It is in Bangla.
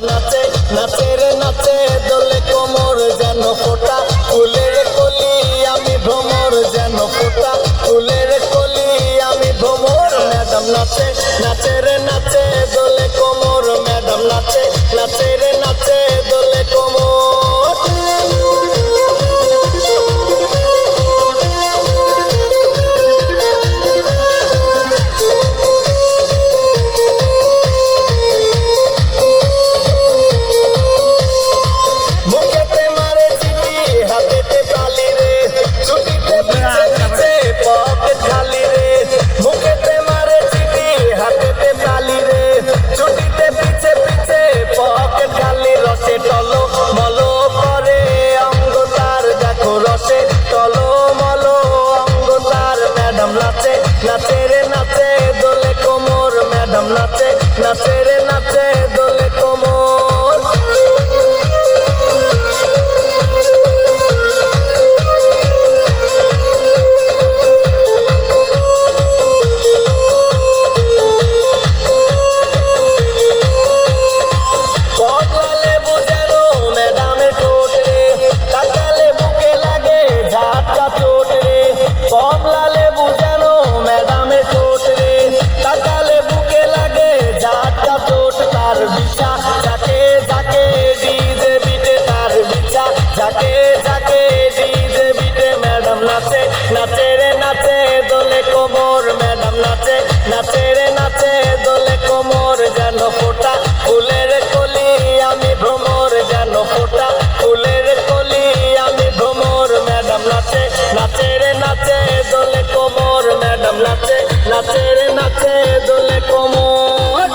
নাচে নাচে রে নাচে দোলে কোমর যেন ফোটা ফুলের কলি আমি ভ্রমর যেন ফোটা ফুলের কলি আমি ভ্রমর ম্যাডাম নাচে নাচে রে নাচে দোলে কোমর ম্যাডাম নাচে নাচে রে নাচে দোলে কোমর নাচে রে নাচে দোলে কোমর ম্যাডাম নাচে নাচে রে নাচে দোলে কোমর কমলালে বুঝানো ম্যাডামের ঠোঁট রে কাকালে বুকে লাগে ঝাপটা চোট রে কমলালে বুঝানো ম্যাডামের ঠোঁট রে কাকালে বুকে লাগে ঝাপটা চোট তার বিছা যাকে যাকে ডিজে বিটে তার বিছা যাকে যাকে ডিজে বিটে ম্যাডাম নাচে নাচে রে নাচে দোলে কোমর ম্যাডাম নাচে নাচে রে নাচে দোলে কোমর যেন ফোটা ফুলের কলি আমি ভ্রমর যেন ফোটা ফুলের কলি আমি ভ্রমর ম্যাডাম নাচে নাচে রে নাচে দোলে কোমর ম্যাডাম নাচে নাচে রে নাচে দোলে কোমর।